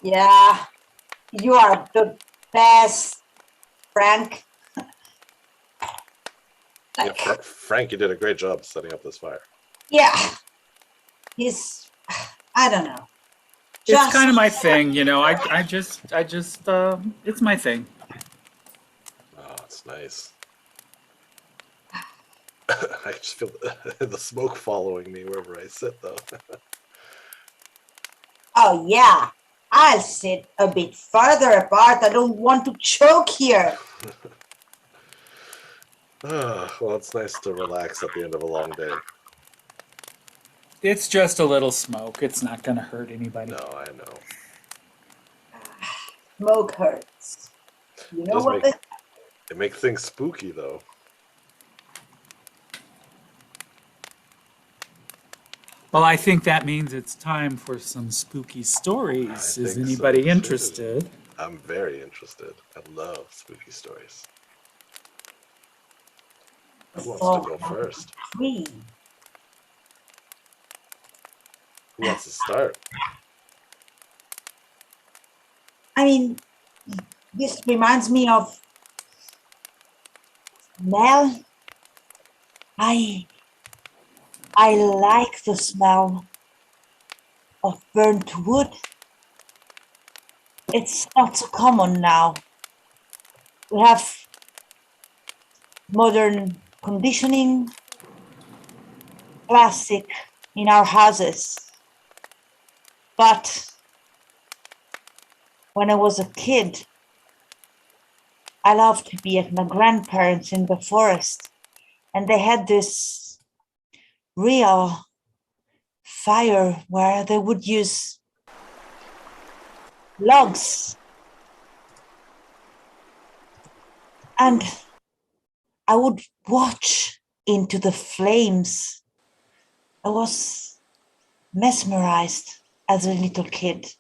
Yeah, you are the best, Frank. Yeah, Frank, you did a great job setting up this fire. Yeah, he's, I don't know. It's kind of my thing, you know. I just, it's my thing. Oh, it's nice. I just feel the smoke following me wherever I sit, though. Oh, yeah. I'll sit a bit further apart. I don't want to choke here. Well, it's nice to relax at the end of a long day. It's just a little smoke. It's not going to hurt anybody. No, I know. Smoke hurts. You know what? It makes things spooky, though. Well, I think that means it's time for some spooky stories. Is think anybody so, interested? I'm very interested. I love spooky stories. Who wants to go first? Me. Who wants to start? I mean, this reminds me of smell. I like the smell of burnt wood. It's not so common now. We have modern conditioning, plastic in our houses. But when I was a kid, I loved to be at my grandparents in the forest, and they had this real fire where they would use logs. And I would watch into the flames. I was mesmerized as a little kid.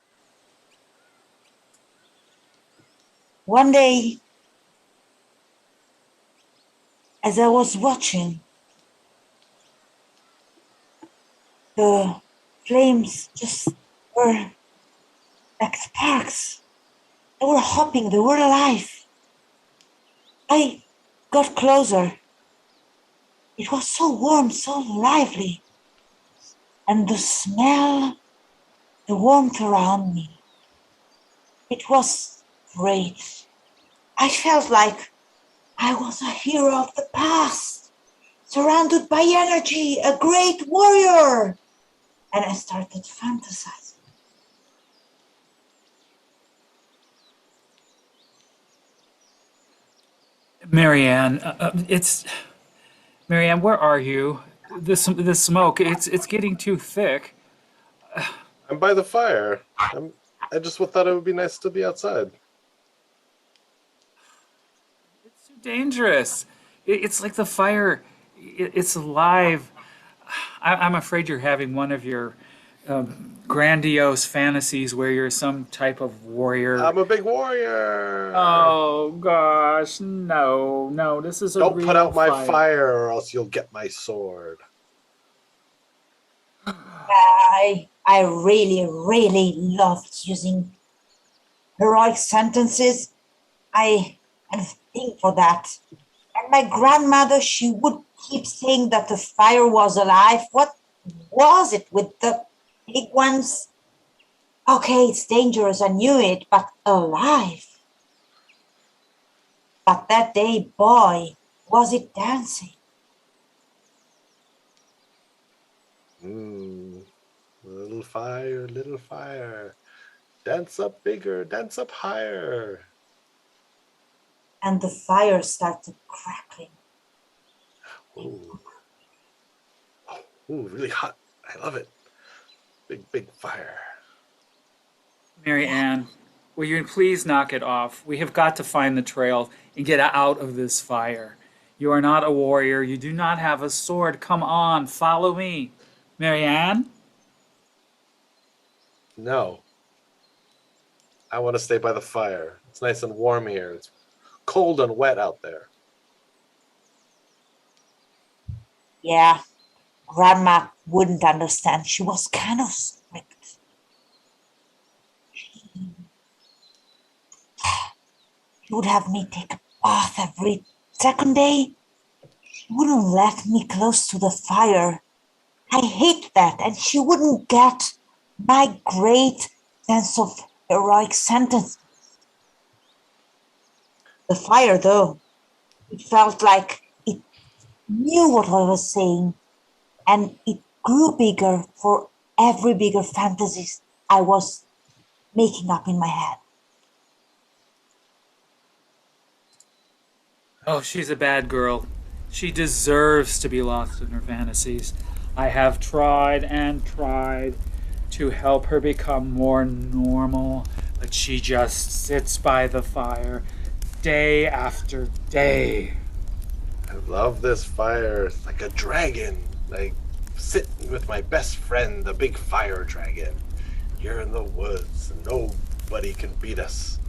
One day, as I was watching, the flames just were like sparks. They were hopping, they were alive. I got closer. It was so warm, so lively. And the smell, the warmth around me, it was great. I felt like I was a hero of the past, surrounded by energy, a great warrior. And I started fantasizing. Marianne, Marianne. Where are you? This smoke. It's getting too thick. I'm by the fire. I just thought it would be nice to be outside. It's too dangerous. It's like the fire. It's alive. I'm afraid you're having one of your grandiose fantasies where you're some type of warrior. I'm a big warrior. Oh gosh, no, no! This is a Don't real put out my fire. fire, or else you'll get my sword. I really loved using heroic sentences. I had a thing for that. And my grandmother, she would keep saying that the fire was alive. What was it with the big ones? Okay, it's dangerous, I knew it, but alive. But that day, boy, was it dancing. Little fire. Dance up bigger, dance up higher. And the fire started crackling. Ooh, really hot. I love it. Big fire. Marianne, will you please knock it off? We have got to find the trail and get out of this fire. You are not a warrior. You do not have a sword. Come on, follow me. Marianne? No. I want to stay by the fire. It's nice and warm here. It's cold and wet out there. Yeah, Grandma wouldn't understand. She was kind of strict. She She would have me take a bath every second day. She wouldn't let me close to the fire. I hate that, and she wouldn't get my great sense of heroic sentence. The fire, though, it felt like it knew what I was saying, and it grew bigger for every bigger fantasies I was making up in my head. Oh, she's a bad girl. She deserves to be lost in her fantasies. I have tried and tried to help her become more normal, but she just sits by the fire day after day. I love this fire. It's like a dragon. Like sitting with my best friend, the big fire dragon. Here in the woods, and nobody can beat us.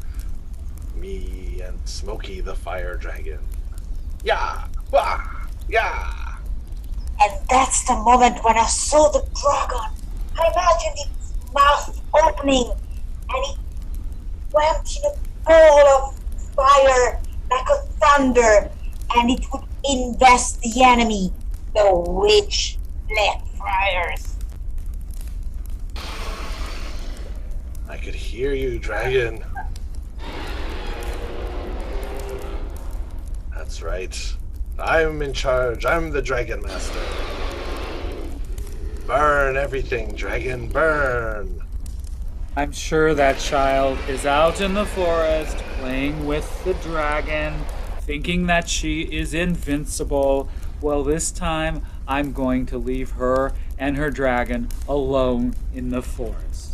Me and Smokey the fire dragon. Yeah! Wah! Yeah! And that's the moment when I saw the dragon. I imagined its mouth opening and it went in a ball of fire like a thunder and it would invest the enemy, the witch Blackfriars. I could hear you, dragon. That's right. I'm in charge. I'm the Dragon Master. Burn everything, dragon, burn. I'm sure that child is out in the forest playing with the dragon, thinking that she is invincible. Well, this time I'm going to leave her and her dragon alone in the forest.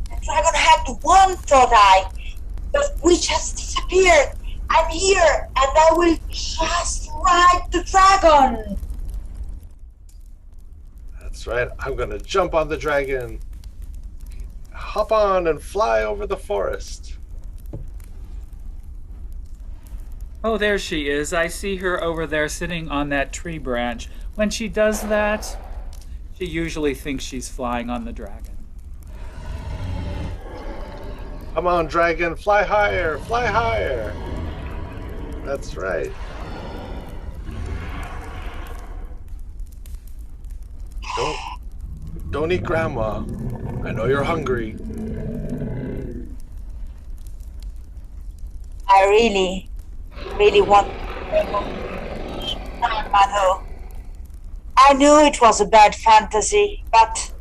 The dragon had one thought eye. The witch has disappeared. I'm here and I will just ride the dragon. That's right. I'm gonna jump on the dragon, hop on, and fly over the forest. Oh, there she is. I see her over there sitting on that tree branch. When she does that, she usually thinks she's flying on the dragon. Come on, dragon, fly higher, fly higher. That's right. Don't eat grandma. I know you're hungry. I really want Grandmother. I knew it was a bad fantasy, but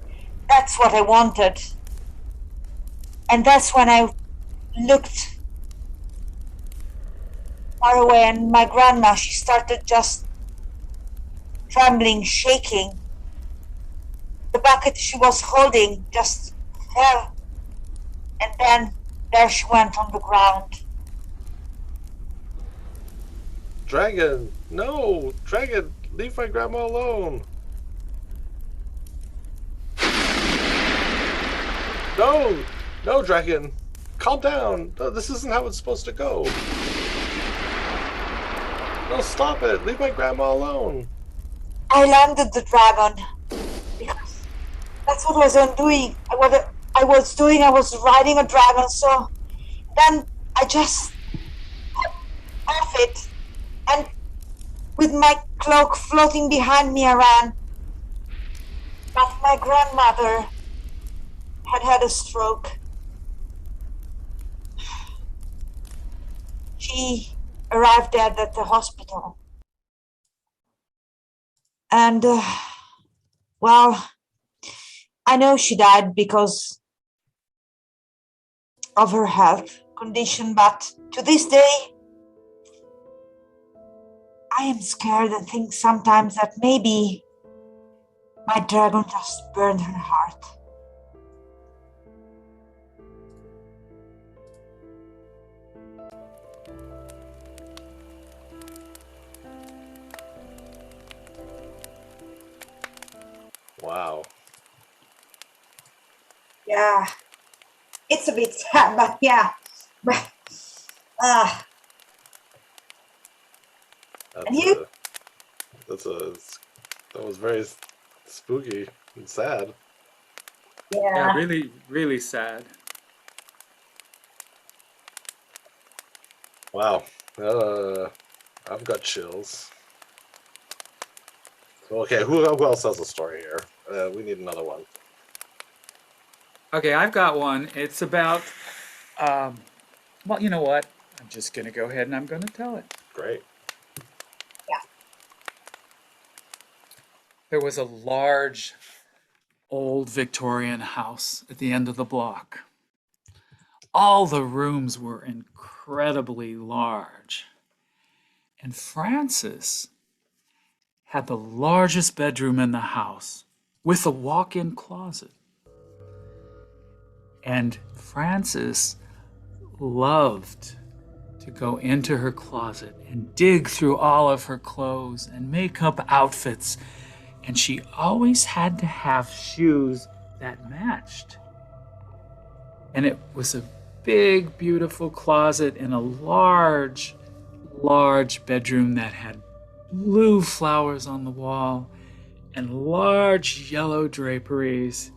that's what I wanted. And that's when I looked far away and my grandma, she started just trembling, shaking. The bucket she was holding just fell. And then there she went on the ground. Dragon, no! Dragon, leave my grandma alone. No! No, dragon! Calm down! No, this isn't how it's supposed to go. No, stop it! Leave my grandma alone! I landed the dragon because that's what I was doing. I was riding a dragon, so then I just got off it and with my cloak floating behind me I ran. But my grandmother had a stroke. She arrived dead at the hospital. And, well, I know she died because of her health condition, but to this day, I am scared and think sometimes that maybe my dragon just burned her heart. Wow. Yeah, it's a bit sad, but yeah. But, and you? That was very spooky and sad. Yeah, Yeah. really, really sad. Wow. I've got chills. Okay, who else has a story here? We need another one. Okay, I've got one. It's about, well, you know what? I'm just going to go ahead and I'm going to tell it. Great. There was a large, old Victorian house at the end of the block. All the rooms were incredibly large. And Francis had the largest bedroom in the house with a walk in closet. And Francis loved to go into her closet and dig through all of her clothes and make up outfits. And she always had to have shoes that matched. And it was a big, beautiful closet in a large, large bedroom that had blue flowers on the wall and large yellow draperies.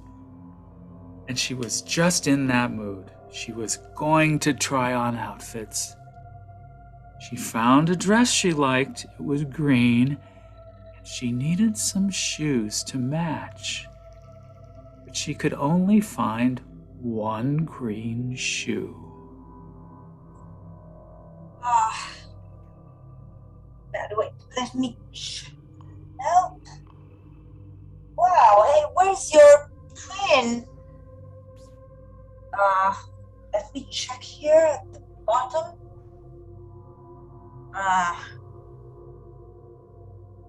And she was just in that mood. She was going to try on outfits. She found a dress she liked. It was green. She needed some shoes to match. But she could only find one green shoe. Ah. Bad. Wait, let me. No. Wow. Hey, where's your twin? Let me check here at the bottom.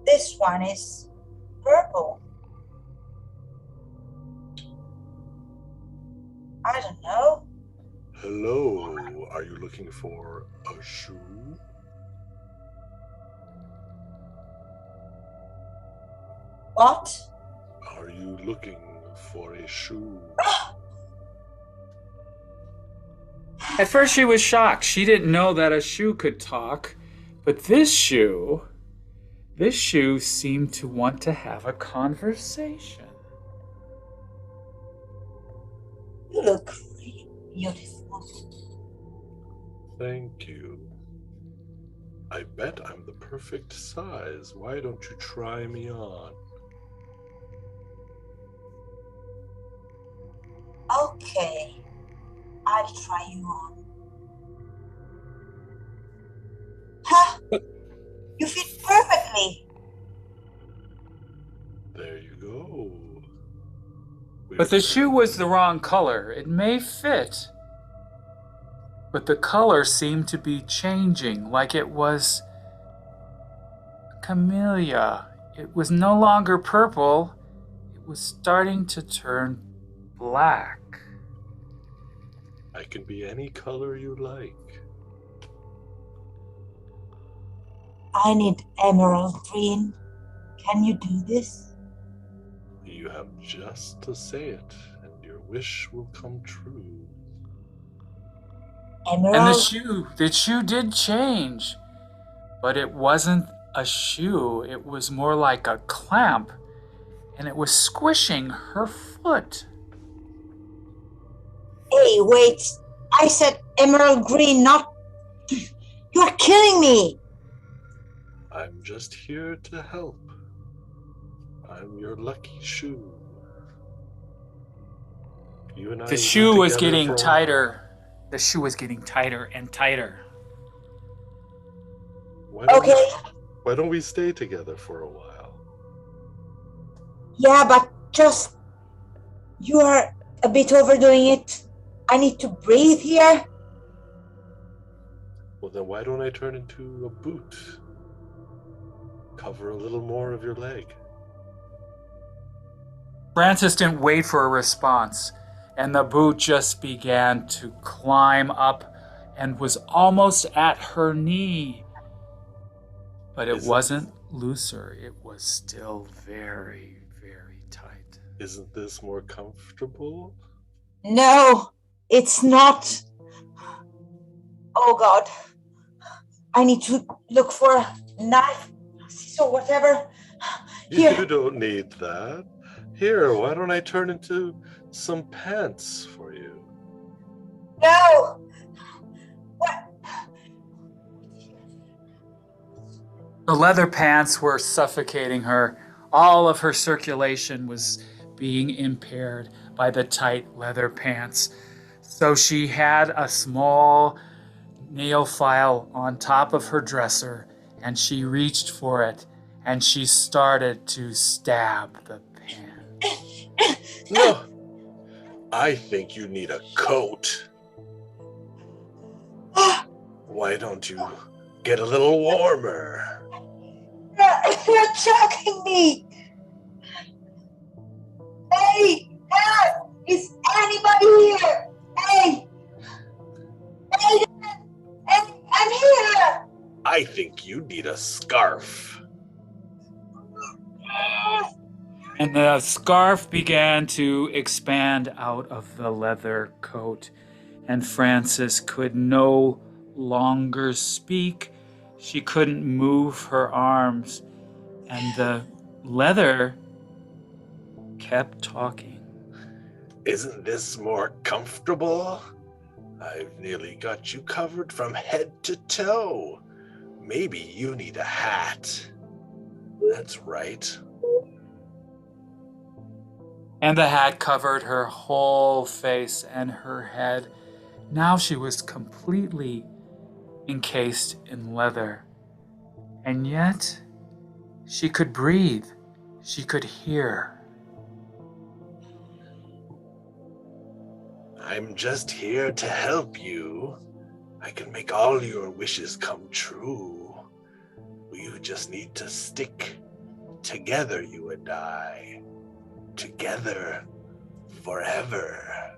This one is purple. I don't know. Hello, are you looking for a shoe? What? Are you looking for a shoe? At first, she was shocked. She didn't know that a shoe could talk. But this shoe seemed to want to have a conversation. You look really beautiful. Thank you. I bet I'm the perfect size. Why don't you try me on? Okay, I'll try you on. Huh? You fit perfectly. There you go. But the shoe was the wrong color. It may fit, but the color seemed to be changing, like it was camellia. It was no longer purple. It was starting to turn black. I can be any color you like. I need emerald green. Can you do this? You have just to say it, and your wish will come true. Emerald? And the shoe did change, but it wasn't a shoe. It was more like a clamp, and it was squishing her foot. Hey, wait. I said emerald green, not... You are killing me. I'm just here to help. I'm your lucky shoe. You and I The shoe was together getting for a tighter. The shoe was getting tighter and tighter. while. Okay. Why don't we stay together for a while? Yeah, but just... You are a bit overdoing it. I need to breathe here. Well, then why don't I turn into a boot? Cover a little more of your leg. Francis didn't wait for a response, and the boot just began to climb up and was almost at her knee. But it wasn't looser. It was still very, very tight. Isn't this more comfortable? No, it's not. Oh, God. I need to look for a knife, scissors, whatever. Here. You don't need that. Here, why don't I turn into some pants for you? No! What? The leather pants were suffocating her. All of her circulation was being impaired by the tight leather pants. So she had a small nail file on top of her dresser, and she reached for it, and she started to stab the pants. No, I think you need a coat. Why don't you get a little warmer? You're choking me! Hey! Help! Is anybody here? Hey! Hey! Hey! I'm here! I think you need a scarf. And the scarf began to expand out of the leather coat, and Frances could no longer speak. She couldn't move her arms, and the leather kept talking. Isn't this more comfortable? I've nearly got you covered from head to toe. Maybe you need a hat. That's right. And the hat covered her whole face and her head. Now she was completely encased in leather. And yet, she could breathe. She could hear. I'm just here to help you. I can make all your wishes come true. You just need to stick together, you and I. Together forever.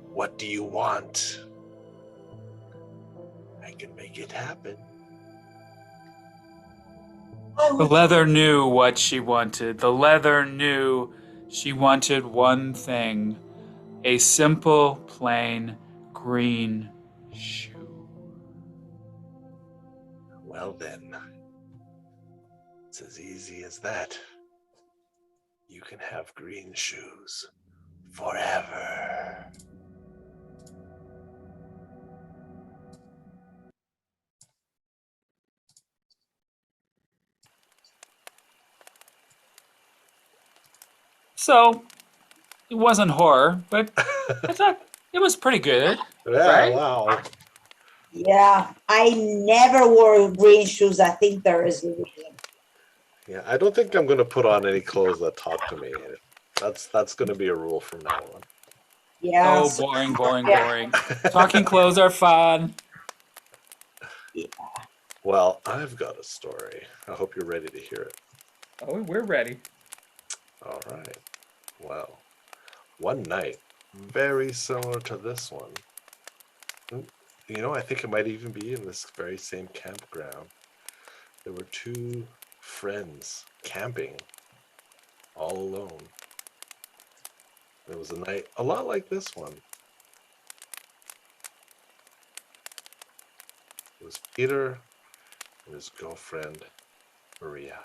What do you want? I can make it happen. The leather knew what she wanted. The leather knew she wanted one thing: a simple, plain, green shoe. Well then, it's as easy as that. You can have green shoes forever. So, it wasn't horror, but I thought it was pretty good, Yeah, right? wow. Yeah, I never wore green shoes. I think there is a reason. Yeah, I don't think I'm gonna put on any clothes that talk to me. That's gonna be a rule from now on. Yeah. Oh, boring, boring, boring. Talking clothes are fun. Yeah. Well, I've got a story. I hope you're ready to hear it. Oh, we're ready. All right. Well, one night, very similar to this one. You know, I think it might even be in this very same campground. There were two friends camping all alone. It was a night a lot like this one. It was Peter and his girlfriend, Maria.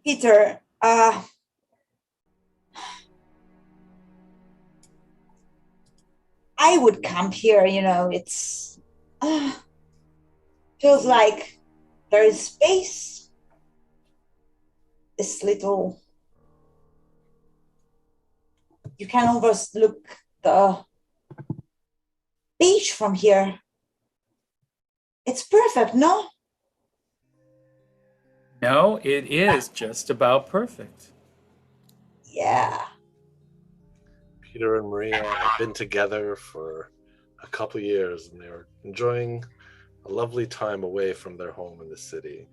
Peter, I would camp here, it's feels like there is space. This little, you can overlook the beach from here. It's perfect, no? No, it is just about perfect. Yeah. Peter and Maria had been together for a couple years and they were enjoying a lovely time away from their home in the city.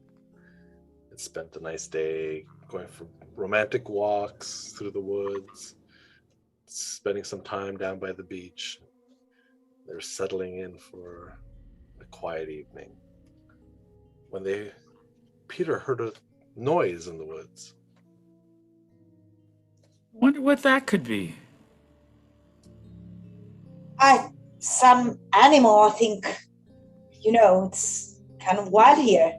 They spent a nice day going for romantic walks through the woods, spending some time down by the beach. They were settling in for a quiet evening when Peter heard noise in the woods. Wonder what that could be. Some animal, I think. It's kind of wild here.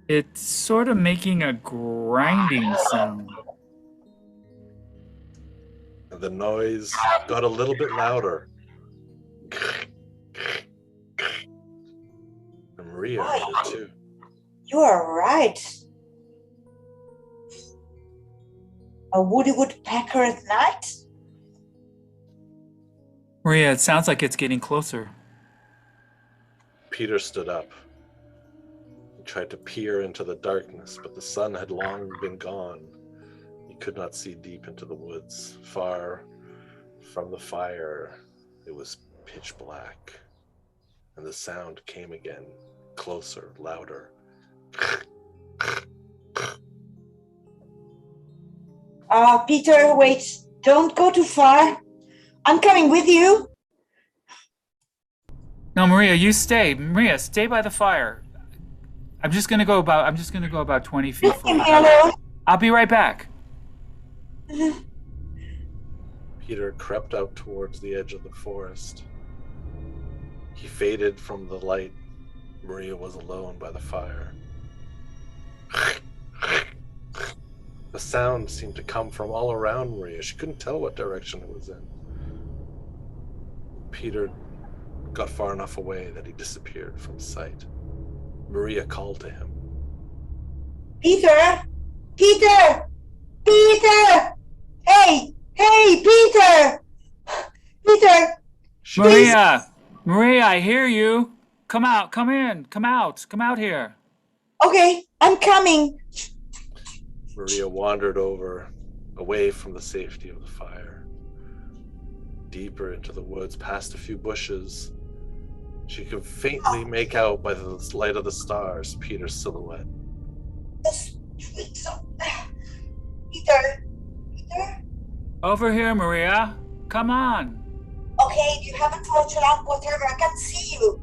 It's sort of making a grinding sound. And the noise got a little bit louder. And Maria heard it too. You are right. A woody woodpecker at night? Maria, it sounds like it's getting closer. Peter stood up. He tried to peer into the darkness, but the sun had long been gone. He could not see deep into the woods. Far from the fire, it was pitch black. And the sound came again, closer, louder. Peter, wait. Don't go too far. I'm coming with you. No, Maria, you stay. Maria, stay by the fire. I'm just gonna go about 20 feet forward. Hello. I'll be right back. Peter crept out towards the edge of the forest. He faded from the light. Maria was alone by the fire. The sound seemed to come from all around Maria. She couldn't tell what direction it was in. Peter got far enough away that he disappeared from sight. Maria called to him. Peter! Peter! Peter! Hey! Hey, Peter! Peter! Maria! Maria, I hear you. Come out, come in, come out here. Okay, I'm coming. Maria wandered away from the safety of the fire, deeper into the woods, past a few bushes. She could faintly make out by the light of the stars Peter's silhouette. The streets of... Peter? Peter? Over here, Maria. Come on. Okay, do you have a torch or lamp, whatever? I can't see you.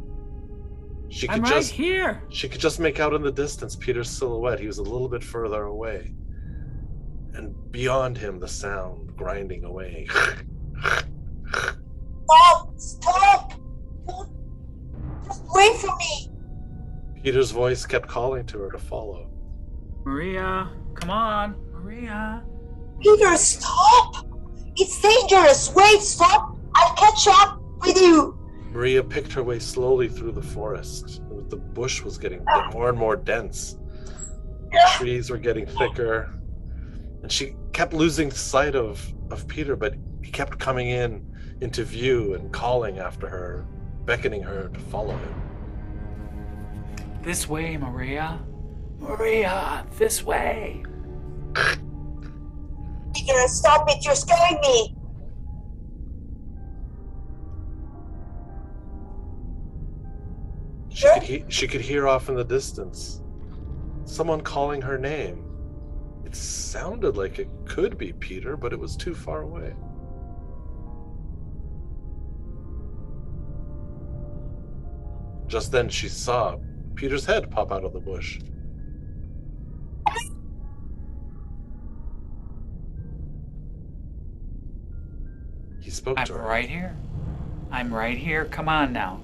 I'm right here. She could just make out in the distance Peter's silhouette. He was a little bit further away. And beyond him, the sound grinding away. Stop! Stop! Don't... Just wait for me. Peter's voice kept calling to her to follow. Maria, come on. Maria. Peter, stop! It's dangerous. Wait, stop. I'll catch up with you. Maria picked her way slowly through the forest. The bush was getting more and more dense. The trees were getting thicker. And she kept losing sight of Peter, but he kept coming into view and calling after her, beckoning her to follow him. This way, Maria. Maria, this way. Peter, stop it. You're scaring me. She could hear off in the distance someone calling her name. It sounded like it could be Peter, but it was too far away. Just then she saw Peter's head pop out of the bush. He spoke to her. I'm right here. Come on now.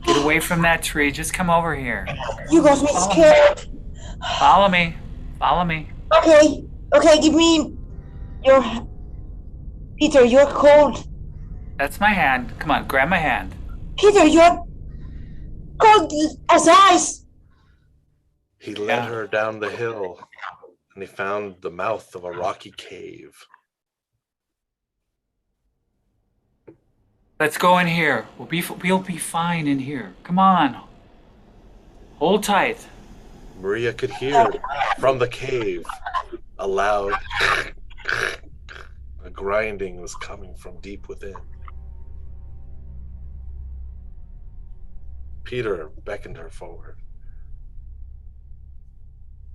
Get away from that tree. Just come over here. You got me scared. Follow me. Follow me. Okay, give me your... Peter, you're cold. That's my hand. Come on, grab my hand. Peter, you're cold as ice. He led her down the hill, and he found the mouth of a rocky cave. Let's go in here. We'll be fine in here. Come on. Hold tight. Maria could hear from the cave a loud a grinding was coming from deep within. Peter beckoned her forward.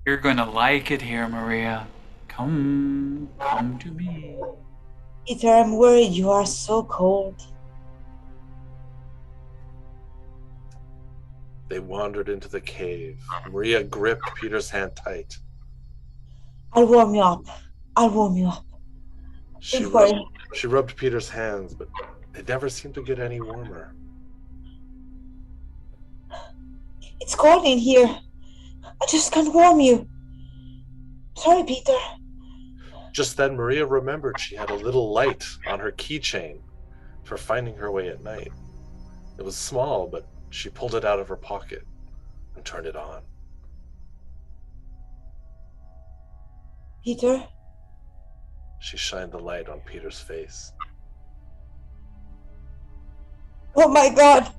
You're gonna like it here, Maria. Come to me. Peter, I'm worried. You are so cold. They wandered into the cave. Maria gripped Peter's hand tight. I'll warm you up. I'll warm you up. Don't worry. She rubbed Peter's hands, but they never seemed to get any warmer. It's cold in here. I just can't warm you. Sorry, Peter. Just then, Maria remembered she had a little light on her keychain for finding her way at night. It was small, but she pulled it out of her pocket and turned it on. Peter? She shined the light on Peter's face. Oh my God!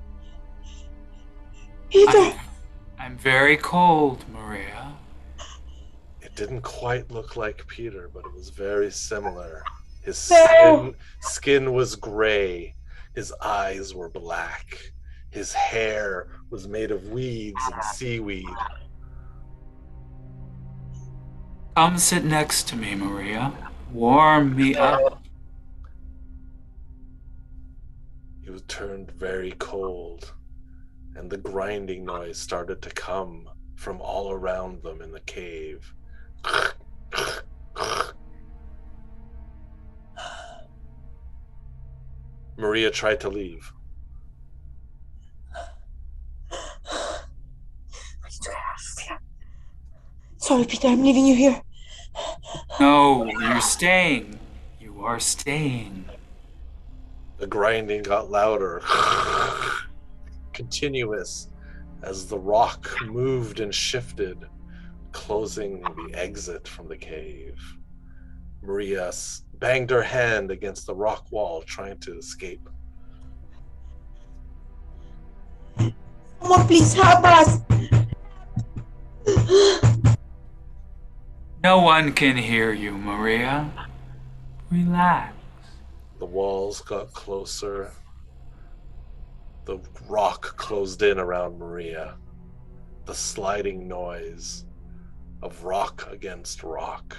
Peter! I'm very cold, Maria. It didn't quite look like Peter, but it was very similar. His No. skin was gray. His eyes were black. His hair was made of weeds and seaweed. Come sit next to me, Maria. Warm me up. He was turned very cold, and the grinding noise started to come from all around them in the cave. Maria tried to leave. Sorry, Peter, I'm leaving you here. No, you're staying. You are staying. The grinding got louder, continuous, as the rock moved and shifted, closing the exit from the cave. Maria banged her hand against the rock wall, trying to escape. Someone please help us! No one can hear you, Maria. Relax. The walls got closer. The rock closed in around Maria. The sliding noise of rock against rock.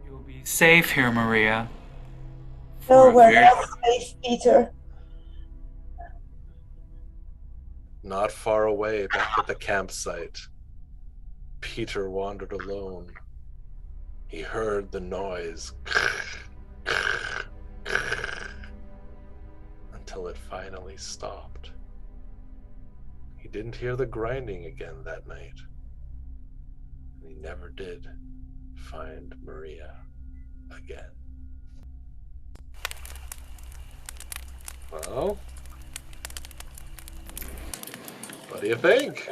You'll be safe here, Maria. No, For we're a very- not safe, Peter. Not far away, back at the campsite, Peter wandered alone. He heard the noise until it finally stopped. He didn't hear the grinding again that night. And he never did find Maria again. Well, what do you think?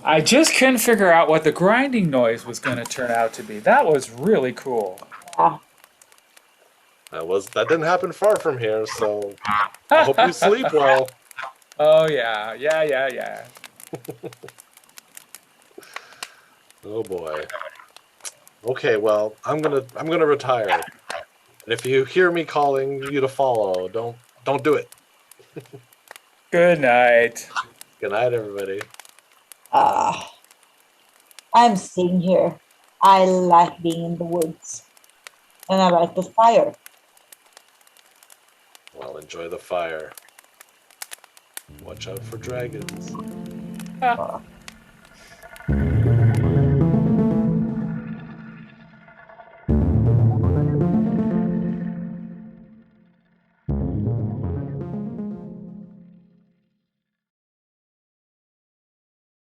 I just couldn't figure out what the grinding noise was going to turn out to be. That was really cool. Ah, That didn't happen far from here, so I hope you sleep well. Oh yeah. Oh boy. Okay, well, I'm gonna retire. And if you hear me calling you to follow, don't do it. Good night. Good night, everybody. I'm staying here. I like being in the woods. And I like the fire. Well, enjoy the fire. Watch out for dragons. Uh,